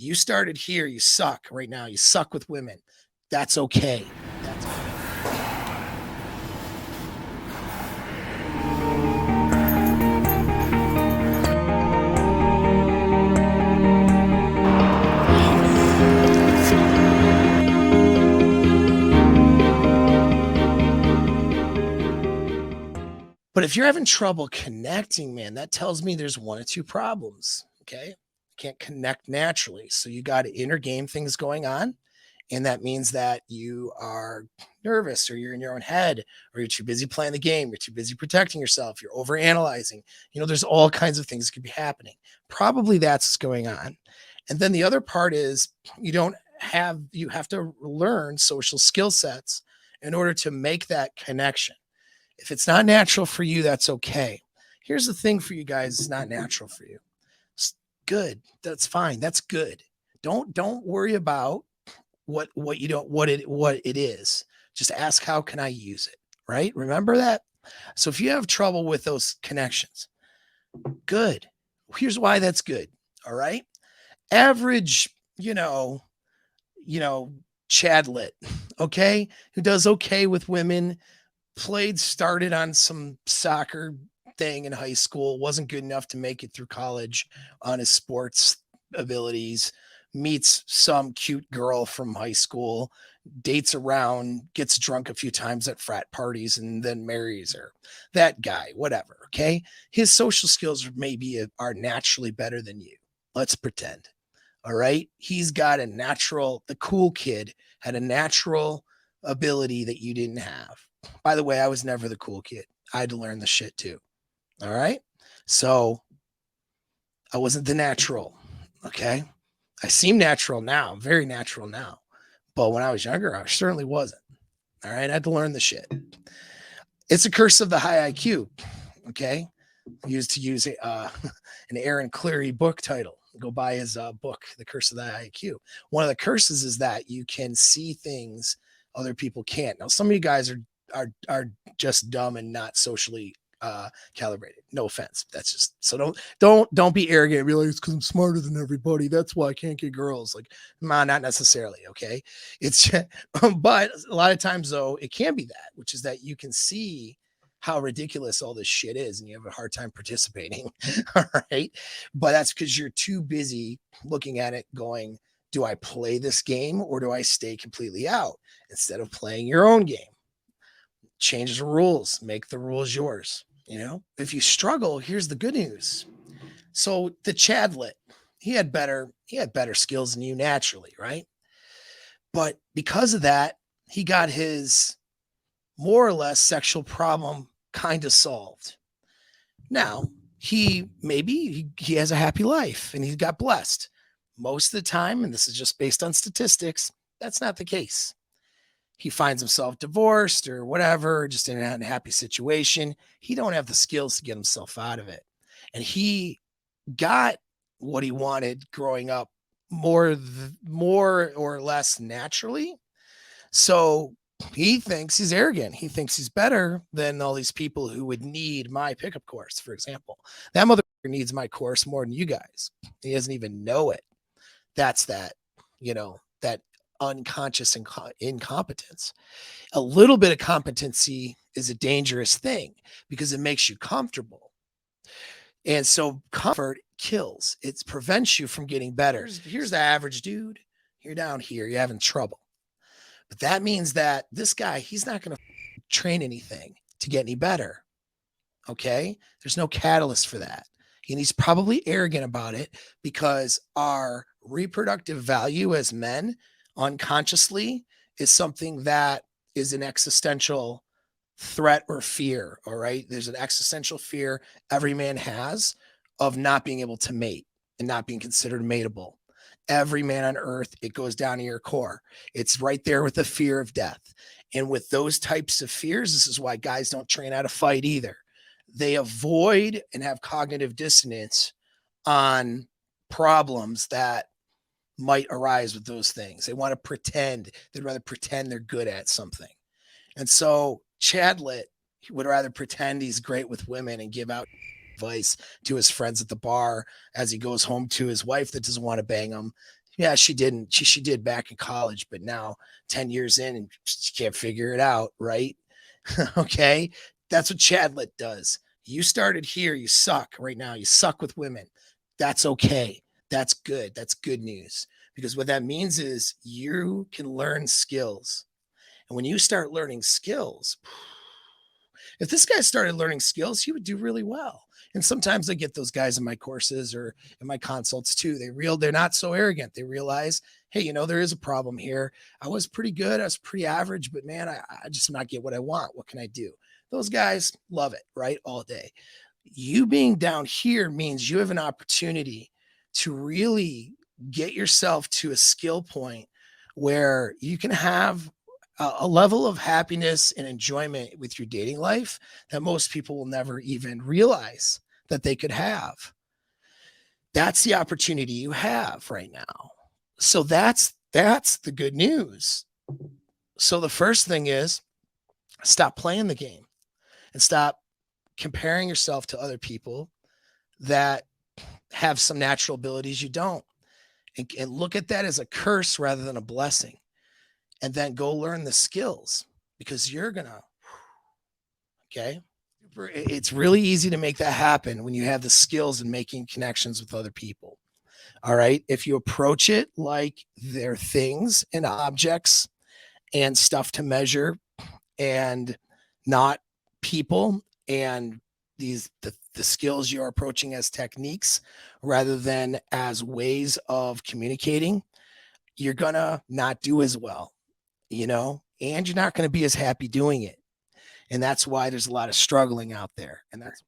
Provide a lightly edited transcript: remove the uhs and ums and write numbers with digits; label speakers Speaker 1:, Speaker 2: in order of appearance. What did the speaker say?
Speaker 1: You started here. You suck right now. You suck with women. That's okay. That's okay. But if you're having trouble connecting, man, that tells me there's one or two problems. Okay. Can't connect naturally. So you got inner game things going on. And that means that you are nervous or you're in your own head or you're too busy playing the game. You're too busy protecting yourself. You're over analyzing. There's all kinds of things that could be happening. Probably that's what's going on. And then the other part is you have to learn social skill sets in order to make that connection. If it's not natural for you, that's okay. Here's the thing for you guys, it's not natural for you. It's good. That's fine. That's good. Don't worry about what you don't what it is. Just ask how can I use it, right? Remember that? So if you have trouble with those connections, good. Here's why that's good. All right? Average, Chadlet, okay? Who does okay with women, started on some soccer thing in high school, wasn't good enough to make it through college on his sports abilities, meets some cute girl from high school, dates around, gets drunk a few times at frat parties, and then marries her. That guy, whatever, okay? His social skills are naturally better than you. Let's pretend. All right. He's got the cool kid had a natural ability that you didn't have. By the way, I was never the cool kid. I had to learn the shit too. All right. So I wasn't the natural. Okay. I seem natural now, very natural now. But when I was younger, I certainly wasn't. All right. I had to learn the shit. It's a curse of the high IQ. Okay. Used to use an Aaron Cleary book title. Go buy his book, The Curse of the High IQ. One of the curses is that you can see things other people can't. Now, some of you guys are just dumb and not socially calibrated. No offense. That's just so don't be arrogant and be like, it's because I'm smarter than everybody. That's why I can't get girls. Like, not necessarily. Okay. It's just, but a lot of times though, it can be that, which is that you can see how ridiculous all this shit is and you have a hard time participating. All right. But that's because you're too busy looking at it going, do I play this game or do I stay completely out instead of playing your own game? Change the rules, make the rules yours. If you struggle, here's the good news. So the Chadlet, he had better skills than you naturally, right? But because of that, he got his more or less sexual problem kind of solved. Now, he has a happy life and he got blessed. Most of the time, and this is just based on statistics, that's not the case. He finds himself divorced or whatever, just in an unhappy situation. He don't have the skills to get himself out of it. And he got what he wanted growing up more or less naturally. So he thinks he's arrogant. He thinks he's better than all these people who would need my pickup course, for example. That motherfucker needs my course more than you guys. He doesn't even know it. That's that unconscious incompetence. A little bit of competency is a dangerous thing because it makes you comfortable. And so comfort kills. It prevents you from getting better. Here's the average dude. You're down here. You're having trouble. But that means that this guy, he's not going to train anything to get any better. Okay? There's no catalyst for that. And he's probably arrogant about it because our reproductive value as men unconsciously is something that is an existential threat or fear. All right. There's an existential fear every man has of not being able to mate and not being considered mateable. Every man on earth, it goes down to your core. It's right there with the fear of death. And with those types of fears, this is why guys don't train how to fight either. They avoid and have cognitive dissonance on problems that might arise with those things. They want to pretend. They'd rather pretend they're good at something. And so Chadlet would rather pretend he's great with women and give out advice to his friends at the bar as he goes home to his wife that doesn't want to bang him. Yeah, she didn't. She did back in college, but now 10 years in and she can't figure it out, right? Okay. That's what Chadlet does. You started here, you suck right now. You suck with women. That's okay. That's good. That's good news. Because what that means is you can learn skills. And when you start learning skills, if this guy started learning skills, he would do really well. And sometimes I get those guys in my courses or in my consults too. They're not so arrogant. They realize, hey, there is a problem here. I was pretty good. I was pretty average, but man, I just not get what I want. What can I do? Those guys love it, right? All day. You being down here means you have an opportunity to really get yourself to a skill point where you can have a level of happiness and enjoyment with your dating life that most people will never even realize that they could have. That's the opportunity you have right now. So that's the good news. So the first thing is stop playing the game and stop comparing yourself to other people that have some natural abilities you don't. And look at that as a curse rather than a blessing. And then go learn the skills because you're gonna, okay. It's really easy to make that happen when you have the skills in making connections with other people. All right. If you approach it like they're things and objects and stuff to measure and not people, and the skills you're approaching as techniques rather than as ways of communicating, you're gonna not do as well, and you're not going to be as happy doing it. And that's why there's a lot of struggling out there. And that's